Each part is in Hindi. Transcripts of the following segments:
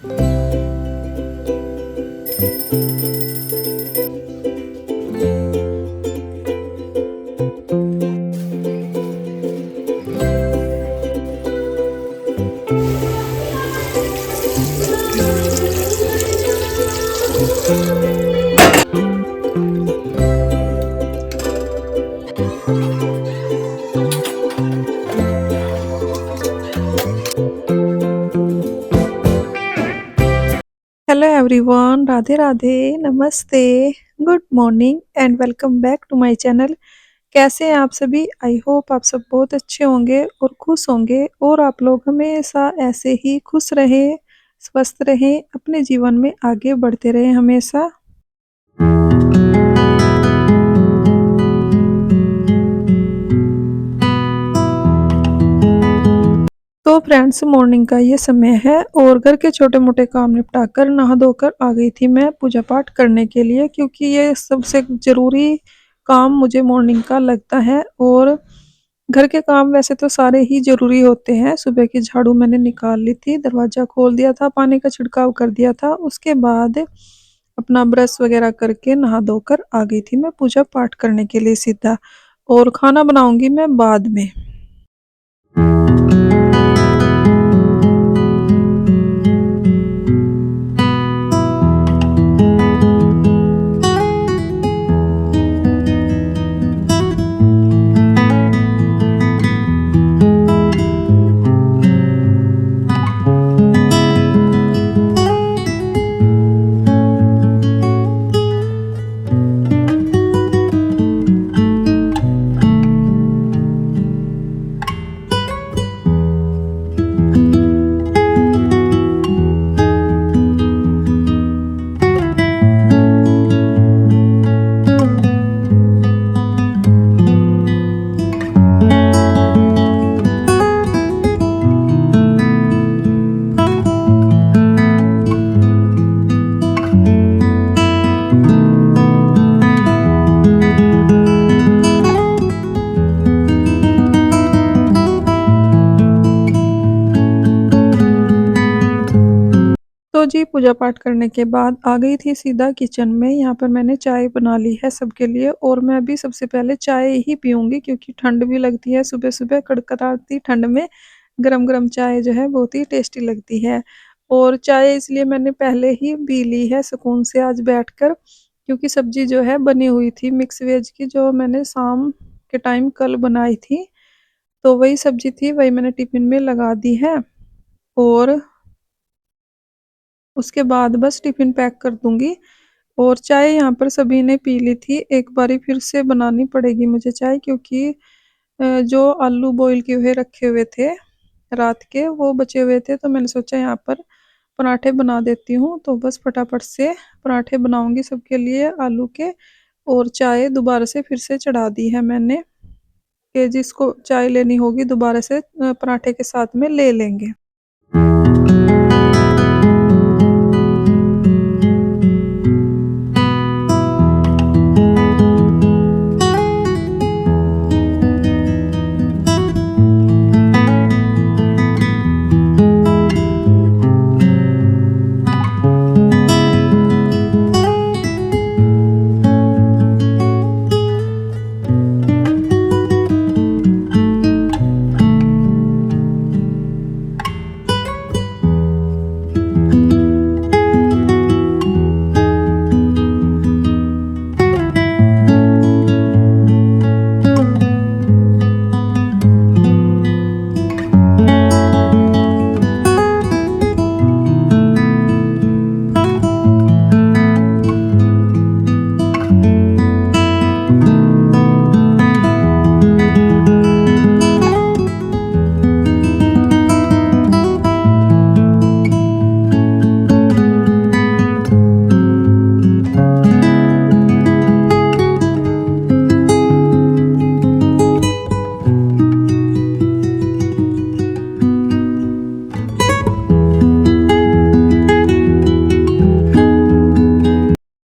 हेलो एवरीवन, राधे राधे, नमस्ते, good morning and welcome back to my channel. कैसे हैं आप सभी? आई होप आप सब बहुत अच्छे होंगे और खुश होंगे और आप लोग हमेशा ऐसे ही खुश रहें, स्वस्थ रहें, अपने जीवन में आगे बढ़ते रहें हमेशा। तो फ्रेंड्स, मॉर्निंग का ये समय है और घर के छोटे-मोटे काम निपटाकर नहा धोकर आ गई थी मैं पूजा पाठ करने के लिए, क्योंकि ये सबसे ज़रूरी काम मुझे मॉर्निंग का लगता है। और घर के काम वैसे तो सारे ही ज़रूरी होते हैं। सुबह की झाड़ू मैंने निकाल ली थी, दरवाज़ा खोल दिया था, पानी का छिड़काव कर दिया था। उसके बाद अपना ब्रश वगैरह करके नहा धोकर आ गई थी मैं पूजा पाठ करने के लिए सीधा। और खाना बनाऊँगी मैं बाद में। तो जी, पूजा पाठ करने के बाद आ गई थी सीधा किचन में। यहाँ पर मैंने चाय बना ली है सबके लिए और मैं भी सबसे पहले चाय ही पीऊँगी, क्योंकि ठंड भी लगती है। सुबह-सुबह कड़कड़ाती ठंड में गरम-गरम चाय जो है बहुत ही टेस्टी लगती है। और चाय इसलिए मैंने पहले ही पी ली है सुकून से आज बैठकर, क्योंकि सब्ज़ी जो है बनी हुई थी मिक्स वेज की, जो मैंने शाम के टाइम कल बनाई थी। तो वही सब्ज़ी थी, वही मैंने टिफ़िन में लगा दी है और उसके बाद बस टिफ़िन पैक कर दूँगी। और चाय यहाँ पर सभी ने पी ली थी, एक बारी फिर से बनानी पड़ेगी मुझे चाय, क्योंकि जो आलू बॉयल किए हुए रखे हुए थे रात के, वो बचे हुए थे, तो मैंने सोचा यहाँ पर पराठे बना देती हूँ। तो बस फटाफट से पराठे बनाऊँगी सबके लिए आलू के। और चाय दोबारा से फिर से चढ़ा दी है मैंने, कि जिसको चाय लेनी होगी दोबारा से पराठे के साथ में ले लेंगे।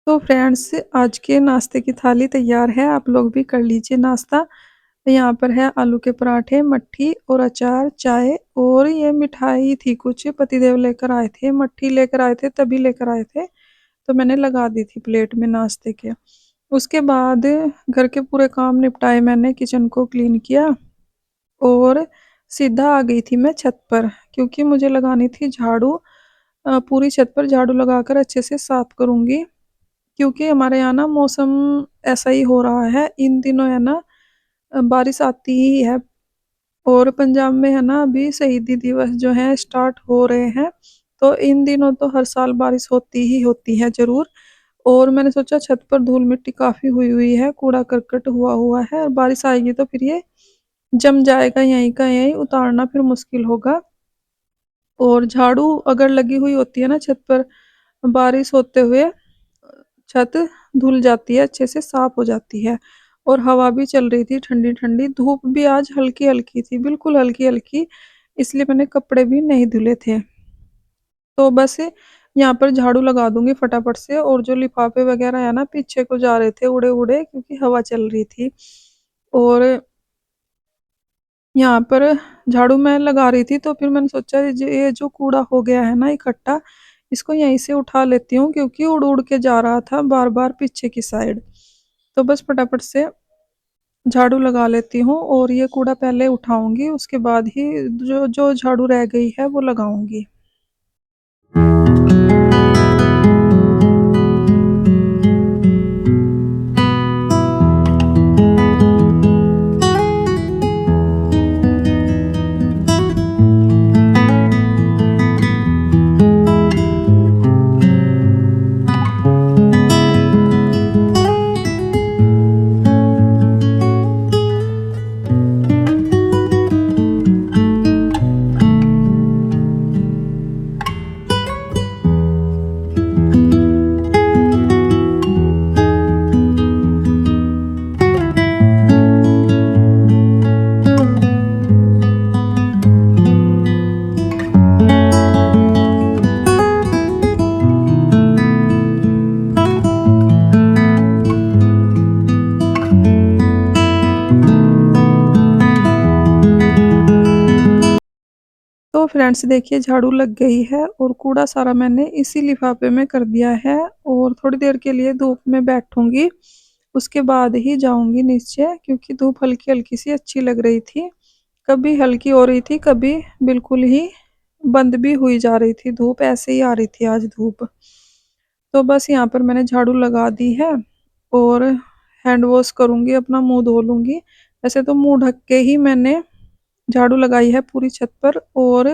तो फ्रेंड्स, आज के नाश्ते की थाली तैयार है, आप लोग भी कर लीजिए नाश्ता। यहाँ पर है आलू के पराठे, मट्ठी और अचार, चाय और ये मिठाई थी कुछ पतिदेव लेकर आए थे, मट्ठी लेकर आए थे तभी लेकर आए थे, तो मैंने लगा दी थी प्लेट में नाश्ते के। उसके बाद घर के पूरे काम निपटाए मैंने, किचन को क्लीन किया और सीधा आ गई थी मैं छत पर क्योंकि मुझे लगानी थी झाड़ू। पूरी छत पर झाड़ू लगाकर अच्छे से साफ करूँगी क्योंकि हमारे यहाँ ना मौसम ऐसा ही हो रहा है इन दिनों है ना, बारिश आती ही है और पंजाब में है ना अभी शहीदी दिवस जो है स्टार्ट हो रहे हैं, तो इन दिनों तो हर साल बारिश होती ही होती है ज़रूर। और मैंने सोचा छत पर धूल मिट्टी काफ़ी हुई हुई है, कूड़ा करकट हुआ हुआ है और बारिश आएगी तो फिर ये जम जाएगा यहीं का यहीं, उतारना फिर मुश्किल होगा। और झाड़ू अगर लगी हुई होती है ना छत पर, बारिश होते हुए छत धुल जाती है, अच्छे से साफ हो जाती है और हवा भी चल रही थी ठंडी ठंडी, धूप भी आज हल्की हल्की थी, बिल्कुल हल्की हल्की, इसलिए मैंने कपड़े भी नहीं धुले थे। तो बस यहाँ पर झाड़ू लगा दूंगी फटाफट से और जो लिफाफे वगैरह है ना पीछे को जा रहे थे उड़े उड़े क्योंकि हवा चल रही थी। और यहाँ पर झाड़ू मैं लगा रही थी तो फिर मैंने सोचा ये जो कूड़ा हो गया है ना इकट्ठा, इसको यहीं से उठा लेती हूँ क्योंकि उड़ उड़ के जा रहा था बार बार पीछे की साइड। तो बस फटाफट से झाड़ू लगा लेती हूँ और ये कूड़ा पहले उठाऊंगी, उसके बाद ही जो जो झाड़ू रह गई है वो लगाऊंगी। तो फ्रेंड्स देखिए झाड़ू लग गई है और कूड़ा सारा मैंने इसी लिफाफे में कर दिया है और थोड़ी देर के लिए धूप में बैठूंगी, उसके बाद ही जाऊंगी नीचे क्योंकि धूप हल्की हल्की सी अच्छी लग रही थी, कभी हल्की हो रही थी कभी बिल्कुल ही बंद भी हुई जा रही थी धूप, ऐसे ही आ रही थी आज धूप। तो बस यहाँ पर मैंने झाड़ू लगा दी है और हैंड वॉश करूंगी, अपना मुंह धो लूंगी। वैसे तो मुंह ढक के ही मैंने झाड़ू लगाई है पूरी छत पर और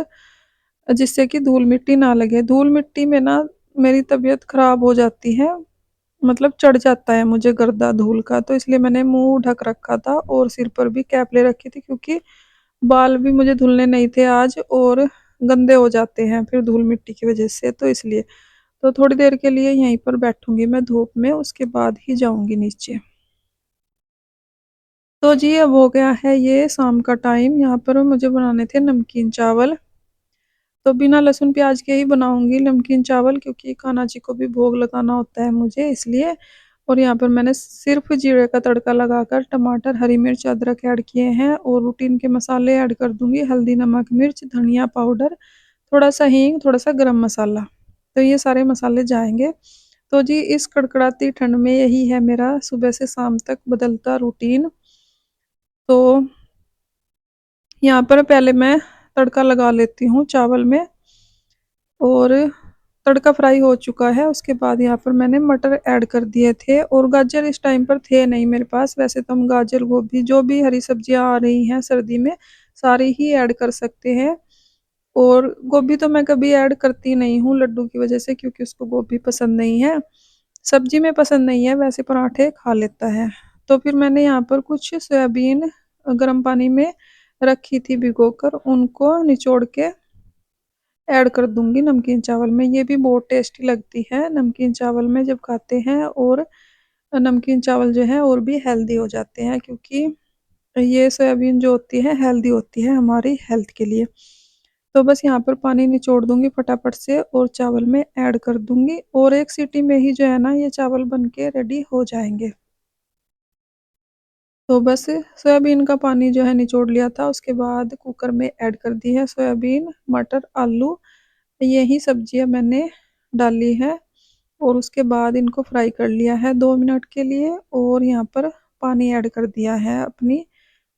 जिससे कि धूल मिट्टी ना लगे, धूल मिट्टी में ना मेरी तबीयत खराब हो जाती है, मतलब चढ़ जाता है मुझे गर्दा धूल का, तो इसलिए मैंने मुंह ढक रखा था और सिर पर भी कैप ले रखी थी क्योंकि बाल भी मुझे धुलने नहीं थे आज और गंदे हो जाते हैं फिर धूल मिट्टी की वजह से, तो इसलिए तो थोड़ी देर के लिए यहीं पर बैठूंगी मैं धूप में, उसके बाद ही जाऊंगी नीचे। तो जी अब हो गया है ये शाम का टाइम, यहाँ पर मुझे बनाने थे नमकीन चावल, तो बिना लहसुन प्याज के ही बनाऊंगी नमकीन चावल क्योंकि कान्हा जी को भी भोग लगाना होता है मुझे इसलिए। और यहाँ पर मैंने सिर्फ जीरे का तड़का लगाकर टमाटर हरी मिर्च अदरक ऐड किए हैं और रूटीन के मसाले ऐड कर दूंगी, हल्दी नमक मिर्च धनिया पाउडर, थोड़ा सा हींग, थोड़ा सा गरम मसाला, तो ये सारे मसाले जाएंगे। तो जी इस कड़कड़ाती ठंड में यही है मेरा सुबह से शाम तक बदलता रूटीन। तो यहाँ पर पहले मैं तड़का लगा लेती हूँ चावल में और तड़का फ्राई हो चुका है, उसके बाद यहाँ पर मैंने मटर ऐड कर दिए थे और गाजर इस टाइम पर थे नहीं मेरे पास, वैसे तो हम गाजर गोभी जो भी हरी सब्जियां आ रही हैं सर्दी में सारी ही ऐड कर सकते हैं। और गोभी तो मैं कभी ऐड करती नहीं हूँ लड्डू की वजह से क्योंकि उसको गोभी पसंद नहीं है, सब्जी में पसंद नहीं है, वैसे पराठे खा लेता है। तो फिर मैंने यहाँ पर कुछ सोयाबीन गर्म पानी में रखी थी भिगोकर, उनको निचोड़ के ऐड कर दूंगी नमकीन चावल में, ये भी बहुत टेस्टी लगती है नमकीन चावल में जब खाते हैं। और नमकीन चावल जो है और भी हेल्दी हो जाते हैं क्योंकि ये सोयाबीन जो होती है हेल्दी होती है हमारी हेल्थ के लिए। तो बस यहाँ पर पानी निचोड़ दूंगी फटाफट से और चावल में ऐड कर दूंगी और एक सीटी में ही जो है ना ये चावल बन के रेडी हो जाएंगे। तो बस सोयाबीन का पानी जो है निचोड़ लिया था, उसके बाद कुकर में ऐड कर दी है सोयाबीन, मटर, आलू, यही सब्जियाँ मैंने डाली है और उसके बाद इनको फ्राई कर लिया है 2 मिनट के लिए और यहाँ पर पानी ऐड कर दिया है अपनी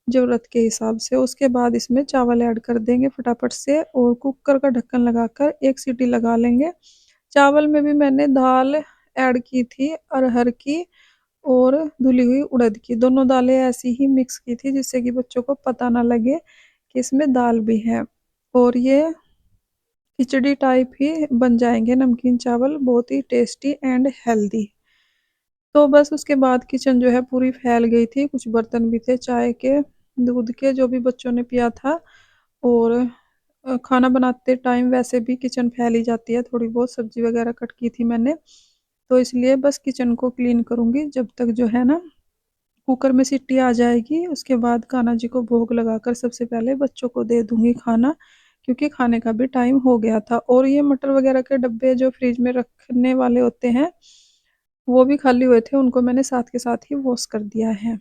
ज़रूरत के हिसाब से। उसके बाद इसमें चावल ऐड कर देंगे फटाफट से और कुकर का ढक्कन लगाकर 1 सीटी लगा लेंगे। चावल में भी मैंने दाल ऐड की थी अरहर की और धुली हुई उड़द की, दोनों दालें ऐसी ही मिक्स की थी जिससे कि बच्चों को पता ना लगे कि इसमें दाल भी है और ये खिचड़ी टाइप ही बन जाएँगे नमकीन चावल, बहुत ही टेस्टी एंड हेल्दी। तो बस उसके बाद किचन जो है पूरी फैल गई थी, कुछ बर्तन भी थे चाय के, दूध के जो भी बच्चों ने पिया था और खाना बनाते टाइम वैसे भी किचन फैल ही जाती है, थोड़ी बहुत सब्ज़ी वगैरह कट की थी मैंने, तो इसलिए बस किचन को क्लीन करूँगी जब तक जो है ना कुकर में सीटी आ जाएगी, उसके बाद कान्हा जी को भोग लगाकर सबसे पहले बच्चों को दे दूँगी खाना, क्योंकि खाने का भी टाइम हो गया था और ये मटर वगैरह के डब्बे जो फ्रिज में रखने वाले होते हैं, वो भी खाली हुए थे, उनको मैंने साथ के साथ ही वॉश कर दिया है।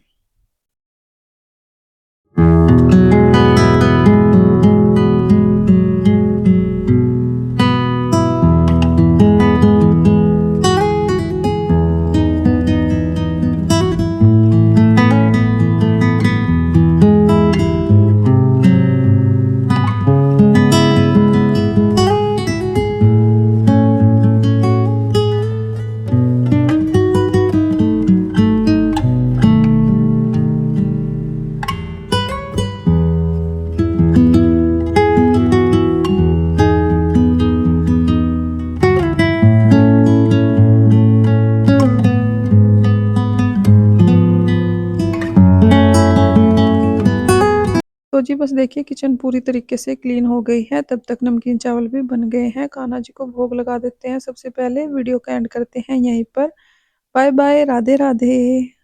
तो जी बस देखिए किचन पूरी तरीके से क्लीन हो गई है, तब तक नमकीन चावल भी बन गए हैं, कान्हा जी को भोग लगा देते हैं सबसे पहले, वीडियो का एंड करते हैं यहीं पर। Bye bye, Radhe Radhe.